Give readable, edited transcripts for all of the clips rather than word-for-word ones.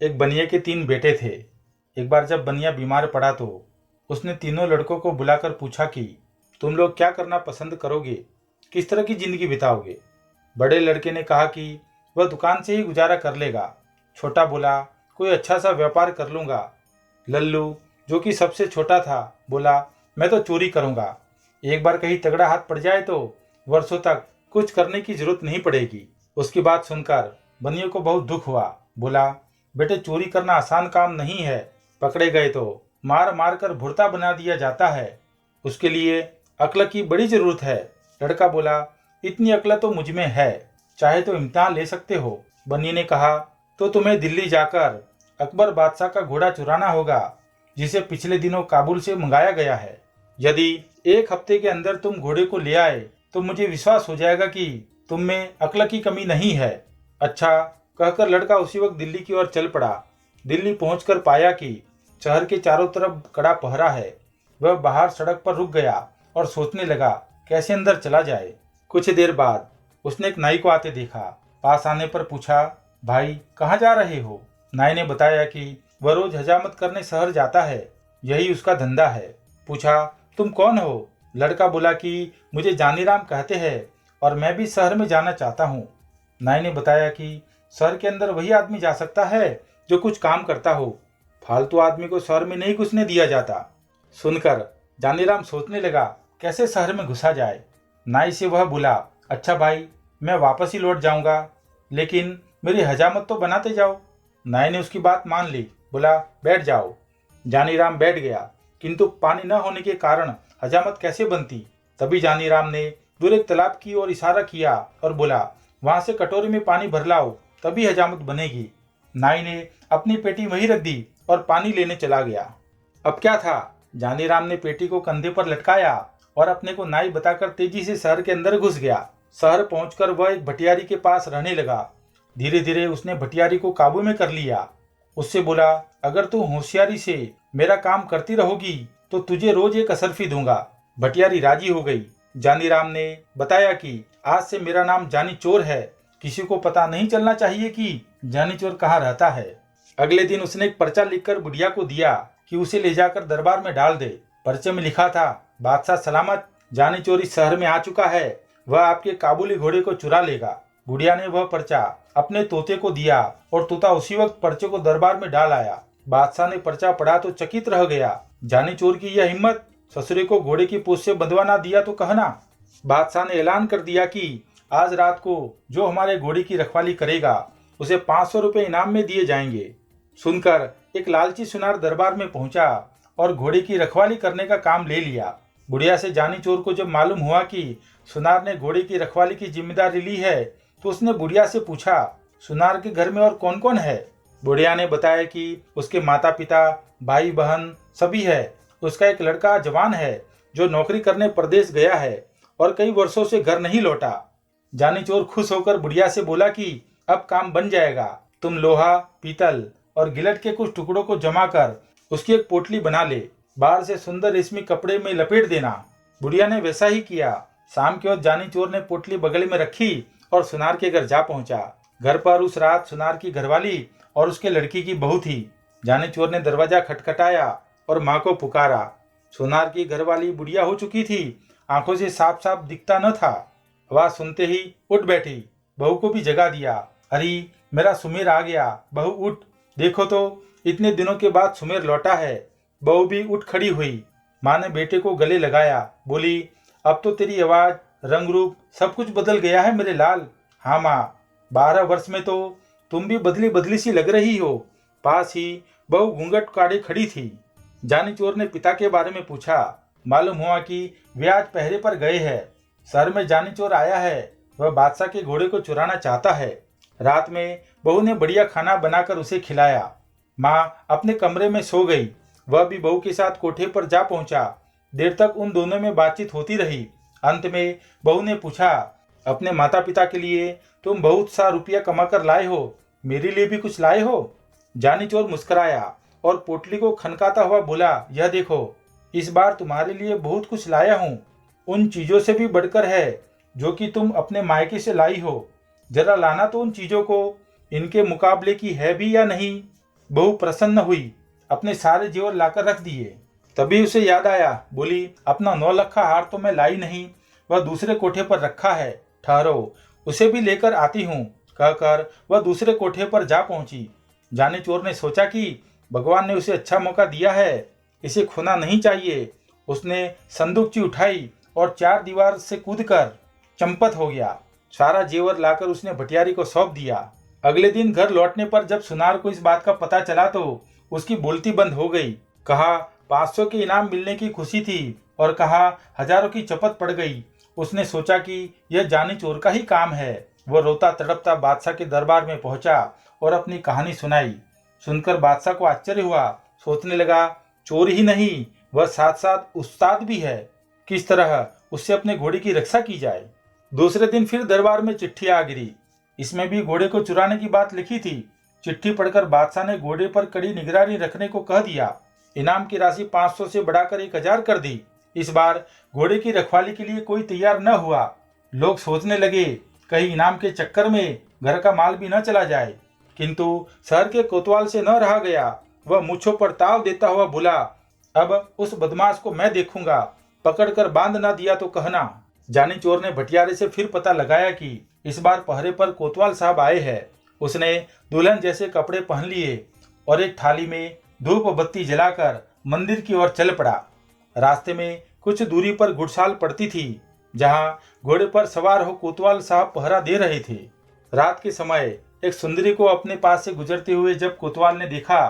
एक बनिया के 3 बेटे थे। एक बार जब बनिया बीमार पड़ा तो उसने तीनों लड़कों को बुलाकर पूछा कि तुम लोग क्या करना पसंद करोगे, किस तरह की जिंदगी बिताओगे। बड़े लड़के ने कहा कि वह दुकान से ही गुजारा कर लेगा। छोटा बोला कोई अच्छा सा व्यापार कर लूंगा। लल्लू जो कि सबसे छोटा था बोला मैं तो चोरी करूंगा। एक बार कहीं तगड़ा हाथ पड़ जाए तो वर्षों तक कुछ करने की जरूरत नहीं पड़ेगी। उसकी बात सुनकर बनिया को बहुत दुख हुआ। बोला बेटे चोरी करना आसान काम नहीं है, पकड़े गए तो मार मार कर भुर्ता बना दिया जाता है। उसके लिए अक्ल की बड़ी जरूरत है। लड़का बोला इतनी अक्ल तो मुझ में है, चाहे तो इम्तिहान ले सकते हो। बनिया ने कहा तो तुम्हें दिल्ली जाकर अकबर बादशाह का घोड़ा चुराना होगा, जिसे पिछले दिनों काबुल से मंगाया गया है। यदि एक हफ्ते के अंदर तुम घोड़े को ले आए तो मुझे विश्वास हो जाएगा कि तुम में अक्ल की कमी नहीं है। अच्छा कहकर लड़का उसी वक्त दिल्ली की ओर चल पड़ा। दिल्ली पहुंचकर पाया कि शहर के चारों तरफ कड़ा पहरा है। वह बाहर सड़क पर रुक गया और सोचने लगा कैसे अंदर चला जाए। कुछ देर बाद उसने एक नाई को आते देखा। पास आने पर पूछा भाई कहाँ जा रहे हो। नाई ने बताया कि वह रोज हजामत करने शहर जाता है, यही उसका धंधा है। पूछा तुम कौन हो। लड़का बोला कि मुझे जानीराम कहते हैं और मैं भी शहर में जाना चाहता हूँ। नाई ने बताया कि शहर के अंदर वही आदमी जा सकता है जो कुछ काम करता हो, फालतू आदमी को शहर में नहीं घुसने दिया जाता। सुनकर जानीराम सोचने लगा कैसे शहर में घुसा जाए। नाई से वह बोला अच्छा भाई मैं वापस ही लौट जाऊंगा, लेकिन मेरी हजामत तो बनाते जाओ। नाई ने उसकी बात मान ली। बोला बैठ जाओ। जानीराम बैठ गया, किंतु पानी न होने के कारण हजामत कैसे बनती। तभी जानीराम ने दूर एक तालाब की ओर इशारा किया और बोला वहां से कटोरी में पानी भर लाओ, तभी हजामत बनेगी। नाई ने अपनी पेटी वहीं रख दी और पानी लेने चला गया। अब क्या था, जानीराम ने पेटी को कंधे पर लटकाया और अपने को नाई बताकर तेजी से शहर के अंदर घुस गया। शहर पहुंचकर वह एक भटियारी के पास रहने लगा। धीरे धीरे उसने भटियारी को काबू में कर लिया। उससे बोला अगर तू होशियारी से मेरा काम करती रहोगी तो तुझे रोज एक असरफी दूंगा। भटियारी राजी हो गई। जानीराम ने बताया कि आज से मेरा नाम जानी चोर है, किसी को पता नहीं चलना चाहिए कि जानी चोर कहाँ रहता है। अगले दिन उसने एक पर्चा लिखकर बुढ़िया को दिया कि उसे ले जाकर दरबार में डाल दे। पर्चे में लिखा था बादशाह सलामत, जानी चोर इस शहर में आ चुका है, वह आपके काबुली घोड़े को चुरा लेगा। बुढ़िया ने वह पर्चा अपने तोते को दिया और तोता उसी वक्त पर्चे को दरबार में डाल आया। बादशाह ने पर्चा पढ़ा तो चकित रह गया। जानी चोर की यह हिम्मत, ससुरे को घोड़े की पूंछ से बंधवा ना दिया तो कहना। बादशाह ने ऐलान कर दिया कि आज रात को जो हमारे घोड़े की रखवाली करेगा उसे 500 रुपये इनाम में दिए जाएंगे। सुनकर एक लालची सुनार दरबार में पहुंचा और घोड़े की रखवाली करने का काम ले लिया। बुढ़िया से जानी चोर को जब मालूम हुआ कि सुनार ने घोड़े की रखवाली की जिम्मेदारी ली है तो उसने बुढ़िया से पूछा सुनार के घर में और कौन कौन है। बुढ़िया ने बताया कि उसके माता पिता, भाई बहन सभी है। उसका एक लड़का जवान है जो नौकरी करने प्रदेश गया है और कई वर्षों से घर नहीं लौटा। जानी चोर खुश होकर बुढ़िया से बोला कि अब काम बन जाएगा, तुम लोहा, पीतल और गिलट के कुछ टुकड़ों को जमा कर उसकी एक पोटली बना ले, बाहर से सुंदर रेशमी कपड़े में लपेट देना। बुढ़िया ने वैसा ही किया। शाम के वक्त जानी चोर ने पोटली बगल में रखी और सुनार के घर जा पहुंचा। घर पर उस रात सुनार की घरवाली और उसके लड़की की बहू थी। जानी चोर ने दरवाजा खटखटाया और माँ को पुकारा। सुनार की घरवाली बुढ़िया हो चुकी थी, आंखों से साफ साफ दिखता न था। आवाज सुनते ही उठ बैठी, बहू को भी जगा दिया। अरे मेरा सुमेर आ गया, बहू उठ, देखो तो इतने दिनों के बाद सुमेर लौटा है। बहू भी उठ खड़ी हुई। माँ ने बेटे को गले लगाया, बोली अब तो तेरी आवाज, रंग रूप सब कुछ बदल गया है मेरे लाल। हाँ माँ, 12 वर्ष में तो तुम भी बदली बदली सी लग रही हो। पास ही बहू घूंघट काढ़े खड़ी थी। जानी चोर ने पिता के बारे में पूछा। मालूम हुआ कि वे आज पहरे पर गए हैं। शहर में जानी चोर आया है, वह बादशाह के घोड़े को चुराना चाहता है। रात में बहू ने बढ़िया खाना बनाकर उसे खिलाया। माँ अपने कमरे में सो गई। वह भी बहू के साथ कोठे पर जा पहुंचा। देर तक उन दोनों में बातचीत होती रही। अंत में बहू ने पूछा अपने माता पिता के लिए तुम बहुत सा रुपया कमाकर लाए हो, मेरे लिए भी कुछ लाए हो। जानी चोर मुस्कुराया और पोटली को खनकाता हुआ बोला यह देखो, इस बार तुम्हारे लिए बहुत कुछ लाया हूँ, उन चीजों से भी बढ़कर है जो कि तुम अपने मायके से लाई हो। जरा लाना तो उन चीजों को, इनके मुकाबले की है भी या नहीं। बहू प्रसन्न हुई, अपने सारे जेवर लाकर रख दिए। तभी उसे याद आया, बोली, अपना 9 लखा हार तो मैं लाई नहीं, वह दूसरे कोठे पर रखा है, ठहरो उसे भी लेकर आती हूँ, कहकर वह दूसरे कोठे पर जा पहुंची। जाने चोर ने सोचा कि भगवान ने उसे अच्छा मौका दिया है, इसे खोना नहीं चाहिए। उसने संदूकची उठाई और 4 दीवार से कूदकर चंपत हो गया। सारा जेवर लाकर उसने भटियारी को सौंप दिया। अगले दिन घर लौटने पर जब सुनार को इस बात का पता चला तो उसकी बोलती बंद हो गई। कहा 500 के इनाम मिलने की खुशी थी और कहा हजारों की चपत पड़ गई। उसने सोचा कि यह जानी चोर का ही काम है। वह रोता तड़पता बादशाह के दरबार में पहुंचा और अपनी कहानी सुनाई। सुनकर बादशाह को आश्चर्य हुआ। सोचने लगा, चोर ही नहीं, वह साथ साथ उस्ताद भी है। किस तरह उससे अपने घोड़े की रक्षा की जाए। दूसरे दिन फिर दरबार में चिट्ठी आ गिरी। इसमें भी घोड़े को चुराने की बात लिखी थी। चिट्ठी पढ़कर बादशाह ने घोड़े पर कड़ी निगरानी रखने को कह दिया। इनाम की राशि 500 से बढ़ाकर 1000 कर दी। इस बार घोड़े की रखवाली के लिए कोई तैयार न हुआ। लोग सोचने लगे कहीं इनाम के चक्कर में घर का माल भी न चला जाए। किंतु शहर के कोतवाल से न रहा गया। वह मूंछों पर ताव देता हुआ बोला, अब उस बदमाश को मैं देखूंगा, पकड़कर बांध ना दिया तो कहना। जानी चोर ने भटियारे से फिर पता लगाया कि इस बार पहरे पर कोतवाल साहब आए हैं। उसने दुल्हन जैसे कपड़े पहन लिए और एक थाली में धूप बत्ती जलाकर मंदिर की ओर चल पड़ा। रास्ते में कुछ दूरी पर घुड़साल पड़ती थी, जहां घोड़े पर सवार हो कोतवाल साहब पहरा दे रहे थे। रात के समय एक सुंदरी को अपने पास से गुजरते हुए जब कोतवाल ने देखा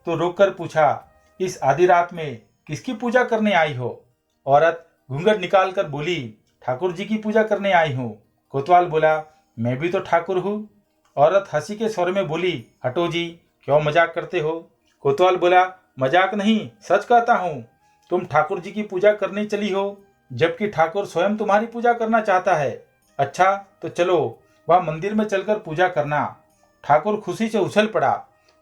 तो रोककर पूछा, इस आधी रात में किसकी पूजा करने आई हो? औरत घूंघट निकालकर बोली, ठाकुर जी की पूजा करने आई हूँ। कोतवाल बोला, मैं भी तो ठाकुर हूँ। औरत हंसी के स्वर में बोली, हटो जी, क्यों मजाक करते हो? कोतवाल बोला, मजाक नहीं, सच कहता हूँ। तुम ठाकुर जी की पूजा करने चली हो, जबकि ठाकुर स्वयं तुम्हारी पूजा करना चाहता है। अच्छा तो चलो, वह मंदिर में चलकर पूजा करना। ठाकुर खुशी से उछल पड़ा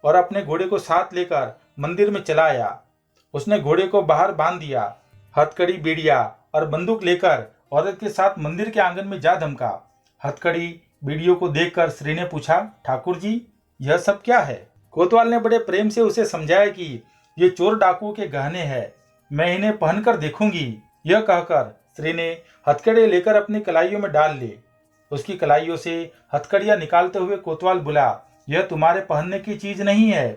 और अपने घोड़े को साथ लेकर मंदिर में चला आया। उसने घोड़े को बाहर बांध दिया। हथकड़ी, बीड़िया और बंदूक लेकर औरत के साथ मंदिर के आंगन में जा धमका। हथकड़ी, बीड़ियों को देखकर स्त्री ने पूछा, ठाकुर जी यह सब क्या है? कोतवाल ने बड़े प्रेम से उसे समझाया कि ये चोर डाकुओं के गहने हैं, मैं इन्हें पहनकर देखूंगी। यह कहकर स्त्री ने हथकड़े लेकर अपनी कलाइयों में डाल लिए। उसकी कलाइयों से हथकड़ियां निकालते हुए कोतवाल बोला, यह तुम्हारे पहनने की चीज नहीं है,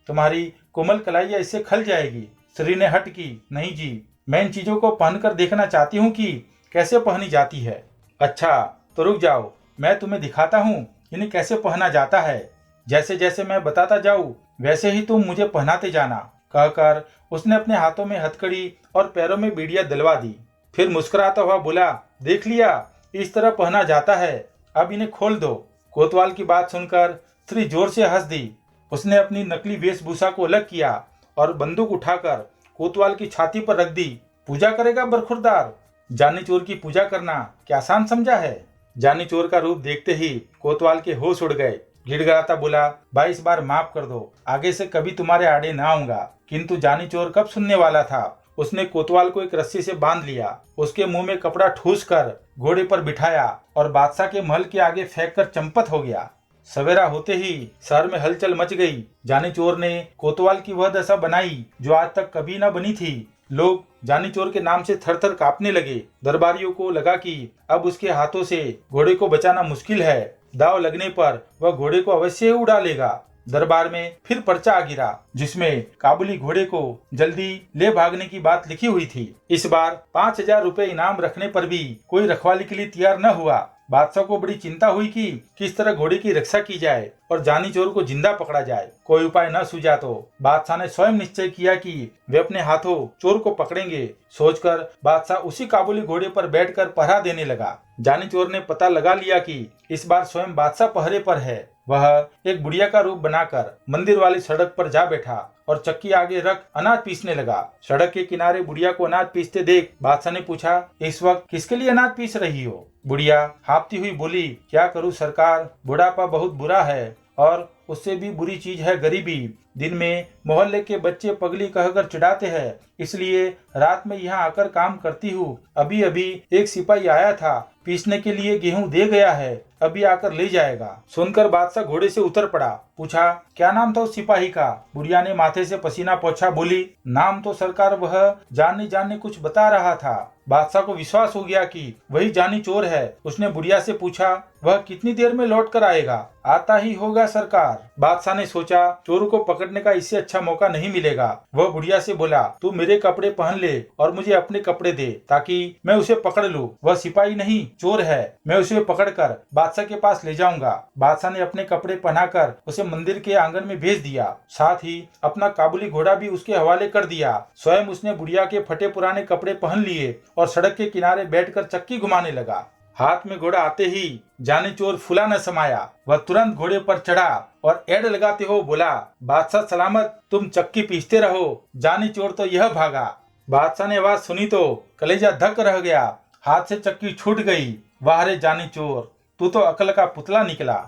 तुम्हारी कोमल कलाइयां इससे खल जाएगी। स्त्री ने हट की, नहीं जी, मैं इन चीजों को पहनकर देखना चाहती हूँ कि कैसे पहनी जाती है। अच्छा तो रुक जाओ, मैं तुम्हें दिखाता हूँ इन्हें कैसे पहना जाता है। जैसे जैसे मैं बताता जाऊँ वैसे ही तुम मुझे पहनाते जाना, कहकर उसने अपने हाथों में हथकड़ी और पैरों में बीड़ियां दिलवा दी। फिर मुस्कुराता हुआ बोला, देख लिया, इस तरह पहना जाता है, अब इन्हें खोल दो। कोतवाल की बात सुनकर स्त्री जोर से हंस दी। उसने अपनी नकली वेशभूषा को अलग किया और बंदूक उठाकर कोतवाल की छाती पर रख दी। पूजा करेगा बरखुरदार? जानी चोर की पूजा करना क्या आसान समझा है? जानी चोर का रूप देखते ही कोतवाल के होश उड़ गए। गिड़गिड़ाता बोला, भाई इस बार माफ कर दो, आगे से कभी तुम्हारे आड़े ना आऊंगा। किंतु जानी चोर कब सुनने वाला था। उसने कोतवाल को एक रस्सी से बांध लिया, उसके मुंह में कपड़ा ठूस कर घोड़े पर बिठाया और बादशाह के महल के आगे फेंक कर चंपत हो गया। सवेरा होते ही शहर में हलचल मच गई। जानी चोर ने कोतवाल की वह दशा बनाई जो आज तक कभी न बनी थी। लोग जानी चोर के नाम से थर थर कांपने लगे। दरबारियों को लगा कि अब उसके हाथों से घोड़े को बचाना मुश्किल है। दाव लगने पर वह घोड़े को अवश्य ही उड़ा लेगा। दरबार में फिर पर्चा आ गिरा, जिसमें काबुली घोड़े को जल्दी ले भागने की बात लिखी हुई थी। इस बार 5000 रुपए इनाम रखने पर भी कोई रखवाली के लिए तैयार न हुआ। बादशाह को बड़ी चिंता हुई कि किस तरह घोड़े की रक्षा की जाए और जानी चोर को जिंदा पकड़ा जाए। कोई उपाय न सूझा तो बादशाह ने स्वयं निश्चय किया कि वे अपने हाथों चोर को पकड़ेंगे। सोचकर बादशाह उसी काबुली घोड़े पर बैठकर पहरा देने लगा। जानी चोर ने पता लगा लिया कि इस बार स्वयं बादशाह पहरे पर है। वह एक बुढ़िया का रूप बनाकर मंदिर वाली सड़क पर जा बैठा और चक्की आगे रख अनाज पीसने लगा। सड़क के किनारे बुढ़िया को अनाज पीसते देख बादशाह ने पूछा, इस वक्त किसके लिए अनाज पीस रही हो? बुढ़िया हाँफती हुई बोली, क्या करूं सरकार, बुढ़ापा बहुत बुरा है और उससे भी बुरी चीज है गरीबी। दिन में मोहल्ले के बच्चे पगली कहकर चिढ़ाते हैं, इसलिए रात में यहाँ आकर काम करती हूँ। अभी अभी एक सिपाही आया था, पीसने के लिए गेहूं दे गया है, अभी आकर ले जाएगा। सुनकर बादशाह घोड़े से उतर पड़ा। पूछा, क्या नाम था उस सिपाही का? बुढ़िया ने माथे से पसीना पोंछा बोली, नाम तो सरकार वह जानी जानी कुछ बता रहा था। बादशाह को विश्वास हो गया कि वही जानी चोर है। उसने बुढ़िया से पूछा, वह कितनी देर में लौट कर आएगा? आता ही होगा सरकार। बादशाह ने सोचा, चोर को पकड़ने का इससे अच्छा मौका नहीं मिलेगा। वह बुढ़िया से बोला, तू मेरे कपड़े पहन ले और मुझे अपने कपड़े दे ताकि मैं उसे पकड़ लूं। वह सिपाही नहीं चोर है, मैं उसे पकड़कर बादशाह के पास ले जाऊंगा। बादशाह ने अपने कपड़े पहनाकर उसे मंदिर के आंगन में भेज दिया। साथ ही अपना काबुली घोड़ा भी उसके हवाले कर दिया। स्वयं उसने बुढ़िया के फटे पुराने कपड़े पहन लिए और सड़क के किनारे बैठकर चक्की घुमाने लगा। हाथ में घोड़ा आते ही जानी चोर फूला न समाया। वह तुरंत घोड़े पर चढ़ा और एड़ लगाते हो बोला, बादशाह सलामत, तुम चक्की पीसते रहो। जानी चोर तो यह भागा। बादशाह ने आवाज सुनी तो कलेजा धक रह गया। हाथ से चक्की छूट गई। वाह रे जानी चोर, तू तो अकल का पुतला निकला।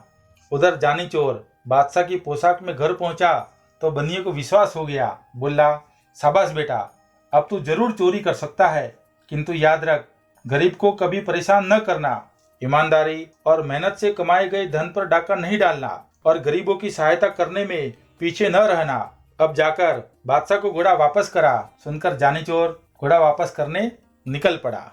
उधर जानी चोर बादशाह की पोशाक में घर पहुंचा तो बनिए को विश्वास हो गया। बोला, शाबाश बेटा, अब तू जरूर चोरी कर सकता है, किंतु याद रख, गरीब को कभी परेशान न करना। ईमानदारी और मेहनत से कमाए गए धन पर डाका नहीं डालना और गरीबों की सहायता करने में पीछे न रहना। अब जाकर बादशाह को घोड़ा वापस करा। सुनकर जानी चोर घोड़ा वापस करने निकल पड़ा।